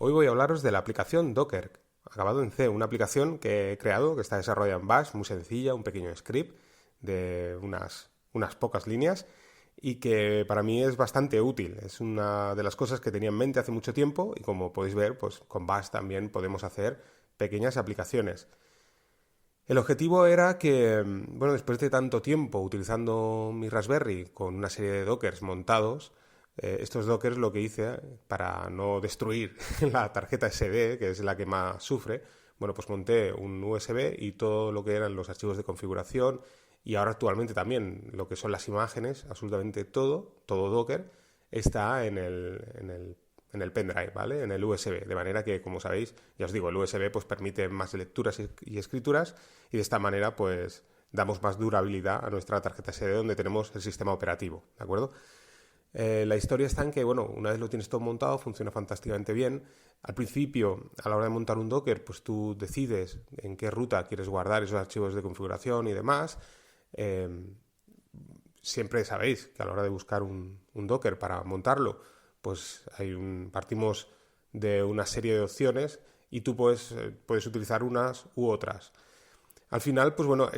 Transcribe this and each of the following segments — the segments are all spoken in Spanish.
Hoy voy a hablaros de la aplicación Docker, acabado en C, una aplicación que he creado, que está desarrollada en Bash, muy sencilla, un pequeño script de unas pocas líneas y que para mí es bastante útil. Es una de las cosas que tenía en mente hace mucho tiempo y como podéis ver, pues con Bash también podemos hacer pequeñas aplicaciones. El objetivo era que, bueno, después de tanto tiempo utilizando mi Raspberry con una serie de Dockers montados, estos Dockers lo que hice para no destruir la tarjeta SD, que es la que más sufre, bueno, pues monté un USB y todo lo que eran los archivos de configuración y ahora actualmente también lo que son las imágenes, absolutamente todo Docker, está en el pendrive, ¿vale? En el USB, de manera que, como sabéis, ya os digo, el USB pues permite más lecturas y escrituras y de esta manera pues damos más durabilidad a nuestra tarjeta SD donde tenemos el sistema operativo, ¿de acuerdo? La historia está en que, bueno, una vez lo tienes todo montado, funciona fantásticamente bien. Al principio, a la hora de montar un Docker, pues tú decides en qué ruta quieres guardar esos archivos de configuración y demás. Eh, Siempre sabéis que a la hora de buscar un Docker para montarlo, pues partimos de una serie de opciones y tú puedes utilizar unas u otras. Al final, pues bueno,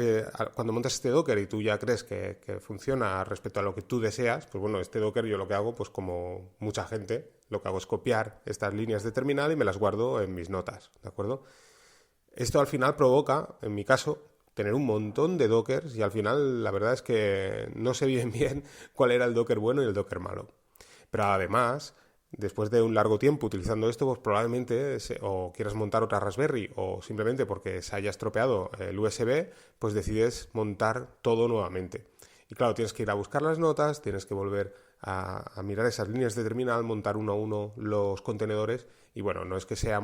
cuando montas este Docker y tú ya crees que funciona respecto a lo que tú deseas, pues bueno, este Docker yo lo que hago, pues como mucha gente, lo que hago es copiar estas líneas de terminal y me las guardo en mis notas, ¿de acuerdo? Esto al final provoca, en mi caso, tener un montón de Dockers y al final la verdad es que no sé bien cuál era el Docker bueno y el Docker malo. Pero además, después de un largo tiempo utilizando esto, pues probablemente o quieras montar otra Raspberry o simplemente porque se haya estropeado el USB, pues decides montar todo nuevamente. Y claro, tienes que ir a buscar las notas, tienes que volver a mirar esas líneas de terminal, montar uno a uno los contenedores y bueno, no es que sea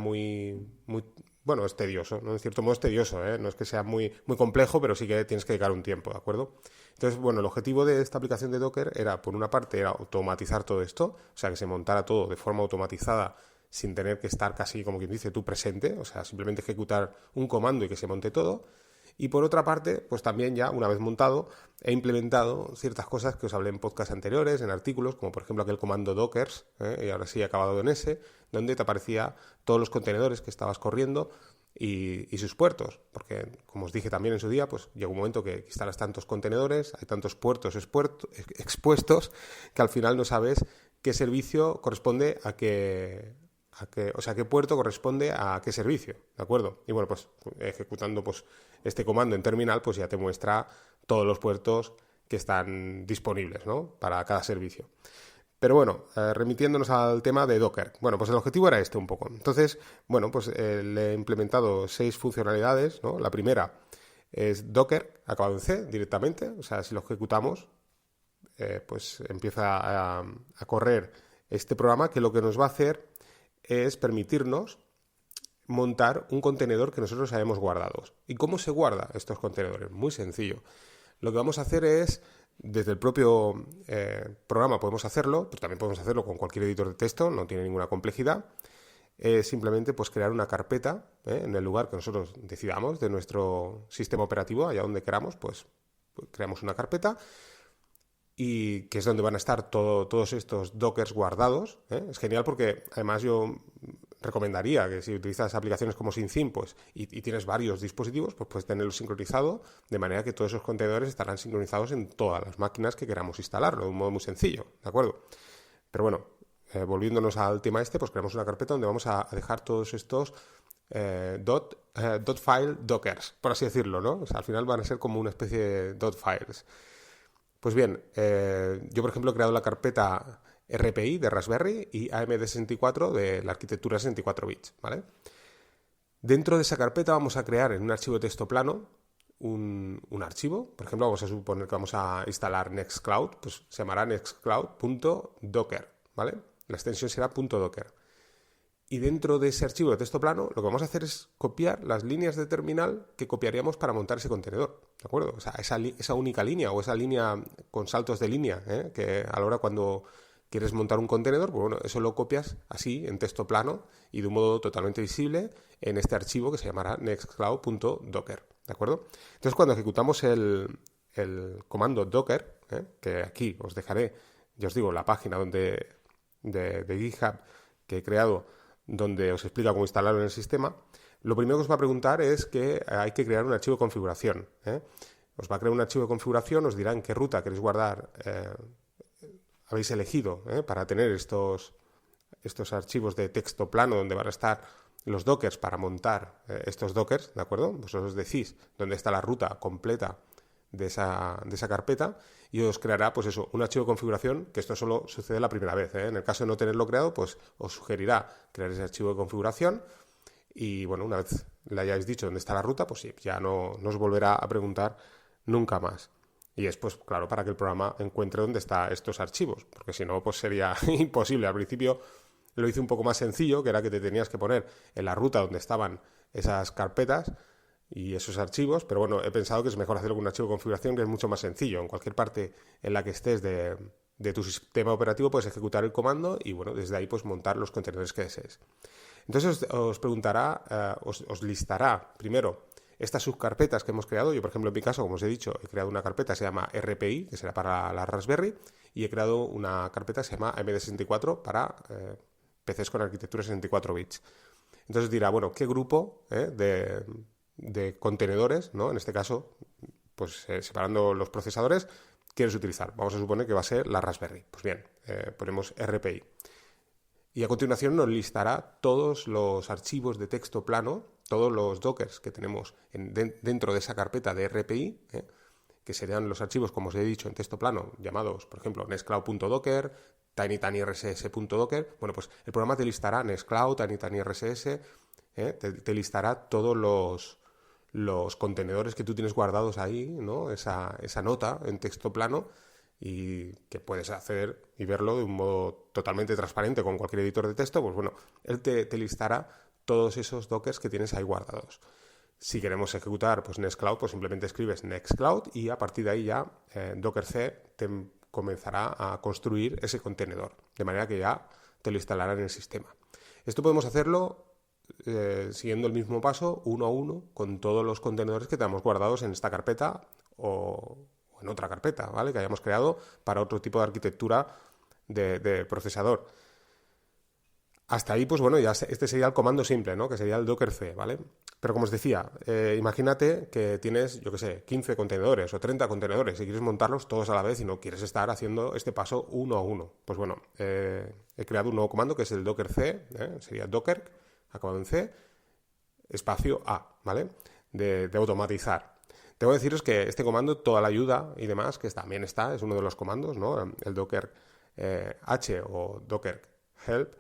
bueno, es tedioso, ¿no? En cierto modo es tedioso, ¿eh? No es que sea muy complejo, pero sí que tienes que dedicar un tiempo, ¿de acuerdo? Entonces, bueno, el objetivo de esta aplicación de Docker era, por una parte, era automatizar todo esto, o sea, que se montara todo de forma automatizada sin tener que estar casi, como quien dice, tú presente, o sea, simplemente ejecutar un comando y que se monte todo. Y por otra parte, pues también ya, una vez montado, he implementado ciertas cosas que os hablé en podcasts anteriores, en artículos, como por ejemplo aquel comando dockers, y ahora sí he acabado en ese, donde te aparecía todos los contenedores que estabas corriendo y sus puertos, porque como os dije también en su día, pues llega un momento que instalas tantos contenedores, hay tantos puertos expuestos, que al final no sabes qué servicio corresponde o sea, qué puerto corresponde a qué servicio, ¿de acuerdo? Y bueno, pues ejecutando pues este comando en terminal, pues ya te muestra todos los puertos que están disponibles, ¿no? Para cada servicio. Pero bueno, remitiéndonos al tema de Docker. Bueno, pues el objetivo era este un poco. Entonces, bueno, pues le he implementado 6 funcionalidades, ¿no? La primera es Docker, acabado en C directamente. O sea, si lo ejecutamos, pues empieza a correr este programa que lo que nos va a hacer es permitirnos montar un contenedor que nosotros hayamos guardado. ¿Y cómo se guarda estos contenedores? Muy sencillo. Lo que vamos a hacer es, desde el propio programa podemos hacerlo, pero también podemos hacerlo con cualquier editor de texto, no tiene ninguna complejidad. Simplemente pues crear una carpeta en el lugar que nosotros decidamos de nuestro sistema operativo, allá donde queramos, pues creamos una carpeta y que es donde van a estar todos estos dockers guardados. Es genial porque además yo recomendaría que si utilizas aplicaciones como SyncTheme pues, y tienes varios dispositivos, pues puedes tenerlo sincronizado de manera que todos esos contenedores estarán sincronizados en todas las máquinas que queramos instalarlo, de un modo muy sencillo, ¿de acuerdo? Pero bueno, volviéndonos al tema este, pues creamos una carpeta donde vamos a dejar todos estos .file dockers, por así decirlo, ¿no? O sea, al final van a ser como una especie de .files. Pues bien, yo por ejemplo he creado la carpeta RPI de Raspberry y AMD64 de la arquitectura 64 bits, ¿vale? Dentro de esa carpeta vamos a crear en un archivo de texto plano un archivo. Por ejemplo, vamos a suponer que vamos a instalar Nextcloud, pues se llamará nextcloud.docker, ¿vale? La extensión será .docker. Y dentro de ese archivo de texto plano, lo que vamos a hacer es copiar las líneas de terminal que copiaríamos para montar ese contenedor, ¿de acuerdo? O sea, esa única línea o esa línea con saltos de línea, que a la hora cuando quieres montar un contenedor, pues bueno, eso lo copias así, en texto plano y de un modo totalmente visible en este archivo que se llamará nextcloud.docker, ¿de acuerdo? Entonces, cuando ejecutamos el comando docker, que aquí os dejaré, ya os digo, la página de GitHub que he creado donde os explica cómo instalarlo en el sistema, lo primero que os va a preguntar es que hay que crear un archivo de configuración. Os va a crear un archivo de configuración, os dirá en qué ruta queréis guardar, habéis elegido para tener estos archivos de texto plano donde van a estar los dockers para montar estos dockers, ¿de acuerdo? Vosotros decís dónde está la ruta completa de esa carpeta y os creará, pues eso, un archivo de configuración, que esto solo sucede la primera vez. En el caso de no tenerlo creado, pues os sugerirá crear ese archivo de configuración y, bueno, una vez le hayáis dicho dónde está la ruta, pues sí, ya no os volverá a preguntar nunca más. Y es, pues, claro, para que el programa encuentre dónde están estos archivos, porque si no, pues sería imposible. Al principio lo hice un poco más sencillo, que era que te tenías que poner en la ruta donde estaban esas carpetas y esos archivos, pero bueno, he pensado que es mejor hacerlo con un archivo de configuración que es mucho más sencillo. En cualquier parte en la que estés de tu sistema operativo puedes ejecutar el comando y, bueno, desde ahí pues montar los contenedores que desees. Entonces os preguntará, os listará primero estas subcarpetas que hemos creado. Yo, por ejemplo, en mi caso, como os he dicho, he creado una carpeta que se llama RPI, que será para la Raspberry, y he creado una carpeta que se llama AMD64 para PCs con arquitectura 64 bits. Entonces dirá, bueno, ¿qué grupo de contenedores, ¿no? En este caso, pues separando los procesadores, quieres utilizar? Vamos a suponer que va a ser la Raspberry. Pues bien, ponemos RPI. Y a continuación nos listará todos los archivos de texto plano, todos los dockers que tenemos dentro de esa carpeta de RPI, que serían los archivos, como os he dicho, en texto plano, llamados, por ejemplo, nextcloud.docker, tinytinyrss.docker. Bueno, pues el programa te listará Nextcloud, tinytinyrss, te listará todos los contenedores que tú tienes guardados ahí, ¿no? Esa nota en texto plano, y que puedes hacer y verlo de un modo totalmente transparente con cualquier editor de texto. Pues bueno, él te listará todos esos dockers que tienes ahí guardados. Si queremos ejecutar pues Nextcloud, pues simplemente escribes Nextcloud y a partir de ahí ya Docker-C te comenzará a construir ese contenedor, de manera que ya te lo instalará en el sistema. Esto podemos hacerlo siguiendo el mismo paso, uno a uno, con todos los contenedores que tenemos guardados en esta carpeta o en otra carpeta, ¿vale?, que hayamos creado para otro tipo de arquitectura de procesador. Hasta ahí, pues bueno, ya este sería el comando simple, ¿no?, que sería el Docker-C, ¿vale? Pero como os decía, imagínate que tienes, yo qué sé, 15 contenedores o 30 contenedores y quieres montarlos todos a la vez y no quieres estar haciendo este paso uno a uno. Pues bueno, he creado un nuevo comando que es el Docker-C, sería Docker, acabado en C, espacio A, ¿vale?, de automatizar. Debo deciros que este comando, toda la ayuda y demás, que también es uno de los comandos, ¿no?, el Docker H o Docker Help,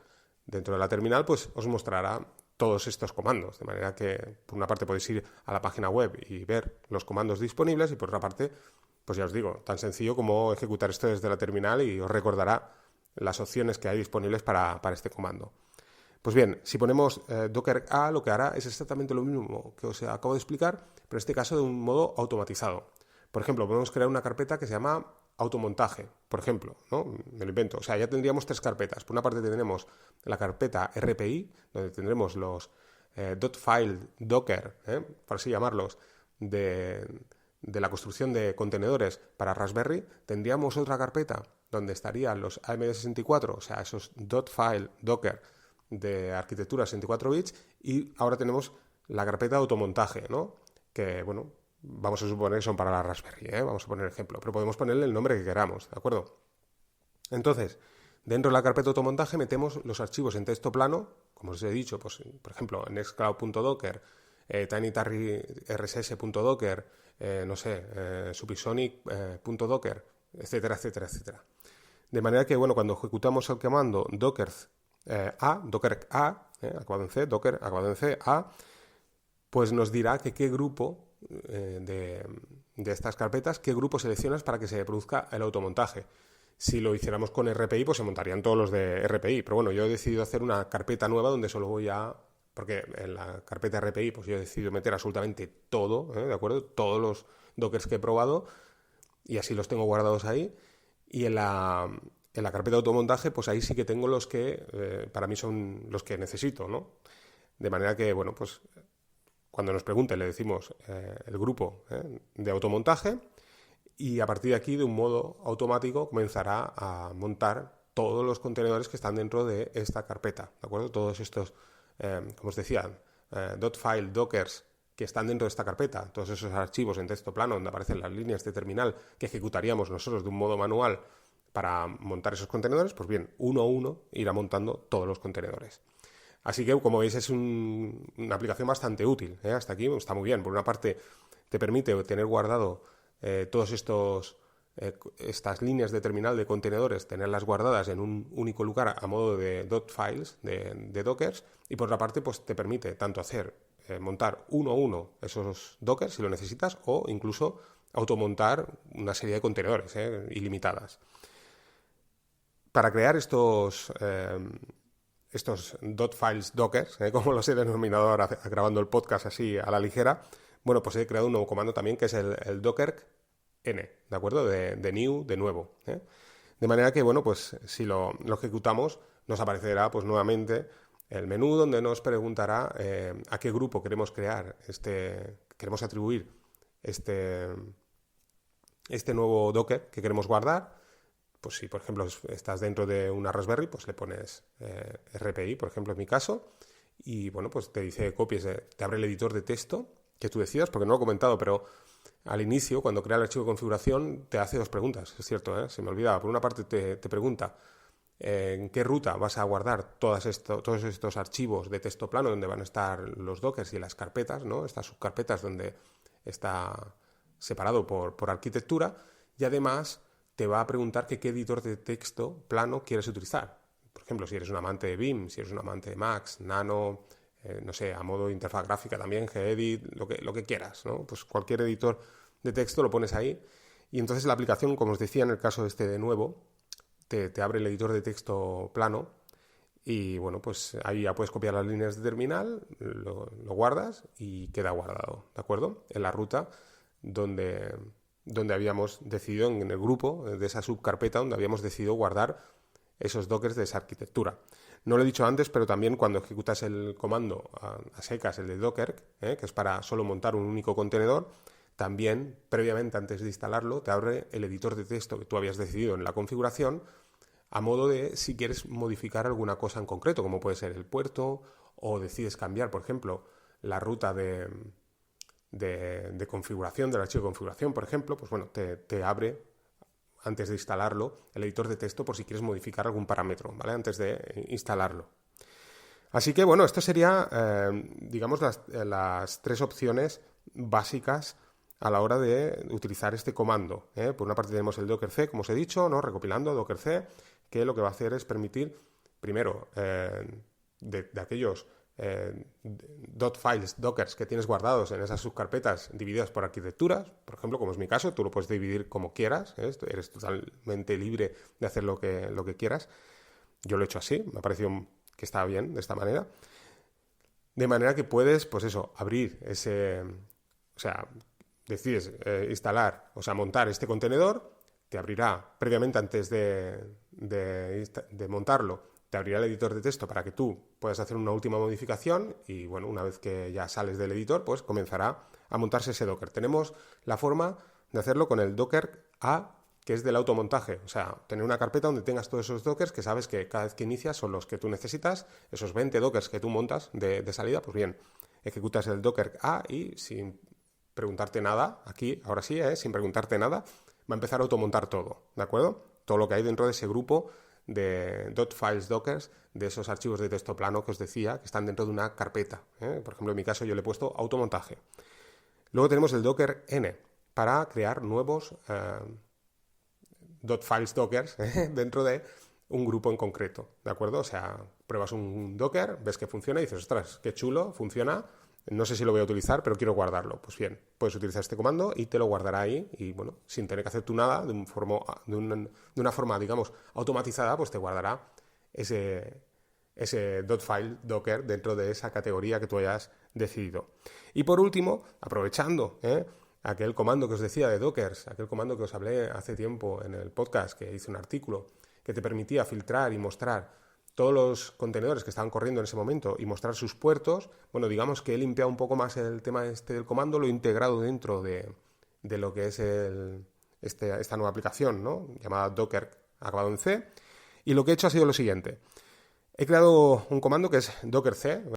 dentro de la terminal, pues os mostrará todos estos comandos, de manera que por una parte podéis ir a la página web y ver los comandos disponibles y por otra parte, pues ya os digo, tan sencillo como ejecutar esto desde la terminal y os recordará las opciones que hay disponibles para este comando. Pues bien, si ponemos Docker A, lo que hará es exactamente lo mismo que os acabo de explicar, pero en este caso de un modo automatizado. Por ejemplo, podemos crear una carpeta que se llama automontaje, por ejemplo, ¿no?, me lo invento. O sea, ya tendríamos tres carpetas. Por una parte tendremos la carpeta RPI, donde tendremos los .file Docker, por así llamarlos, de la construcción de contenedores para Raspberry. Tendríamos otra carpeta donde estarían los AMD64, o sea, esos .file Docker de arquitectura 64 bits, y ahora tenemos la carpeta de automontaje, ¿no?, que, bueno, vamos a suponer que son para la Raspberry, vamos a poner ejemplo, pero podemos ponerle el nombre que queramos, ¿de acuerdo? Entonces, dentro de la carpeta de automontaje metemos los archivos en texto plano, como os he dicho, pues, por ejemplo, nextcloud.docker, tinytinyrss.docker, no sé, supersonic.docker, etcétera, etcétera, etcétera. De manera que, bueno, cuando ejecutamos el comando docker A, acabado en C, docker, acabado en C, A, pues nos dirá que qué grupo de estas carpetas, qué grupo seleccionas para que se produzca el automontaje. Si lo hiciéramos con RPI, pues se montarían todos los de RPI. Pero bueno, yo he decidido hacer una carpeta nueva donde solo voy a... Porque en la carpeta RPI, pues yo he decidido meter absolutamente todo, ¿de acuerdo? Todos los dockers que he probado, y así los tengo guardados ahí. Y en la carpeta de automontaje, pues ahí sí que tengo los que para mí son los que necesito, ¿no? De manera que, bueno, pues cuando nos pregunte le decimos el grupo de automontaje, y a partir de aquí, de un modo automático, comenzará a montar todos los contenedores que están dentro de esta carpeta, ¿de acuerdo? Todos estos, como os decía, .file, dockers, que están dentro de esta carpeta, todos esos archivos en texto plano donde aparecen las líneas de terminal que ejecutaríamos nosotros de un modo manual para montar esos contenedores, pues bien, uno a uno irá montando todos los contenedores. Así que, como veis, es una aplicación bastante útil, ¿eh? Hasta aquí está muy bien. Por una parte, te permite tener guardado todos estas líneas de terminal de contenedores, tenerlas guardadas en un único lugar a modo de .files, de dockers, y por otra parte, pues te permite tanto montar uno a uno esos dockers si lo necesitas, o incluso automontar una serie de contenedores ilimitadas. Para crear estos .files dockers, como los he denominado ahora grabando el podcast así a la ligera, bueno, pues he creado un nuevo comando también que es el docker n, ¿de acuerdo? De new, de nuevo. De manera que, bueno, pues si lo ejecutamos, nos aparecerá pues nuevamente el menú donde nos preguntará a qué grupo queremos queremos atribuir este nuevo docker que queremos guardar. Pues si, por ejemplo, estás dentro de una Raspberry, pues le pones RPI, por ejemplo, en mi caso, y bueno, pues te dice copies, te abre el editor de texto que tú decidas, porque no lo he comentado, pero al inicio, cuando crea el archivo de configuración, te hace dos preguntas, es cierto, se me olvidaba. Por una parte te pregunta en qué ruta vas a guardar todos estos archivos de texto plano donde van a estar los dockers y las carpetas, ¿no? Estas subcarpetas donde está separado por arquitectura, y además te va a preguntar qué editor de texto plano quieres utilizar. Por ejemplo, si eres un amante de Vim, si eres un amante de Max, Nano, no sé, a modo de interfaz gráfica también, Gedit, lo que quieras, ¿no? Pues cualquier editor de texto lo pones ahí y entonces la aplicación, como os decía en el caso de nuevo, te abre el editor de texto plano y bueno, pues ahí ya puedes copiar las líneas de terminal, lo guardas y queda guardado, ¿de acuerdo? En la ruta donde habíamos decidido, en el grupo de esa subcarpeta donde habíamos decidido guardar esos dockers de esa arquitectura. No lo he dicho antes, pero también cuando ejecutas el comando a secas, el de docker, que es para solo montar un único contenedor, también, previamente, antes de instalarlo, te abre el editor de texto que tú habías decidido en la configuración, a modo de si quieres modificar alguna cosa en concreto, como puede ser el puerto, o decides cambiar, por ejemplo, la ruta de configuración, del archivo de configuración, por ejemplo, pues bueno, te abre, antes de instalarlo, el editor de texto por si quieres modificar algún parámetro, ¿vale? Antes de instalarlo. Así que, bueno, esto sería, digamos, las tres opciones básicas a la hora de utilizar este comando. Por una parte tenemos el docker c, como os he dicho, ¿no? Recopilando docker c, que lo que va a hacer es permitir, primero, de aquellos .files, dockers que tienes guardados en esas subcarpetas divididas por arquitecturas, por ejemplo, como es mi caso, tú lo puedes dividir como quieras, eres totalmente libre de hacer lo que quieras. Yo lo he hecho así, me ha parecido que está bien de esta manera. De manera que puedes, pues eso, abrir o sea, decides instalar, o sea, montar este contenedor, te abrirá previamente antes de montarlo, te abrirá el editor de texto para que tú puedas hacer una última modificación y, bueno, una vez que ya sales del editor, pues comenzará a montarse ese Docker. Tenemos la forma de hacerlo con el Docker A, que es del automontaje. O sea, tener una carpeta donde tengas todos esos Dockers que sabes que cada vez que inicias son los que tú necesitas, esos 20 Dockers que tú montas de salida, pues bien, ejecutas el Docker A y sin preguntarte nada, aquí, ahora sí, sin preguntarte nada, va a empezar a automontar todo, ¿de acuerdo? Todo lo que hay dentro de ese grupo de .files dockers, de esos archivos de texto plano que os decía, que están dentro de una carpeta. Por ejemplo, en mi caso yo le he puesto automontaje. Luego tenemos el docker n para crear nuevos .files dockers dentro de un grupo en concreto, ¿de acuerdo? O sea, pruebas un docker, ves que funciona y dices, ostras, qué chulo, funciona, no sé si lo voy a utilizar, pero quiero guardarlo. Pues bien, puedes utilizar este comando y te lo guardará ahí y, bueno, sin tener que hacer tú nada, de una forma, digamos, automatizada, pues te guardará ese .file docker dentro de esa categoría que tú hayas decidido. Y por último, aprovechando aquel comando que os decía de dockers, aquel comando que os hablé hace tiempo en el podcast, que hice un artículo, que te permitía filtrar y mostrar todos los contenedores que estaban corriendo en ese momento y mostrar sus puertos, bueno, digamos que he limpiado un poco más el tema del comando, lo he integrado dentro de lo que es esta nueva aplicación, ¿no? Llamada Docker, acabado en C, Y lo que he hecho ha sido lo siguiente. He creado un comando que es dockerc,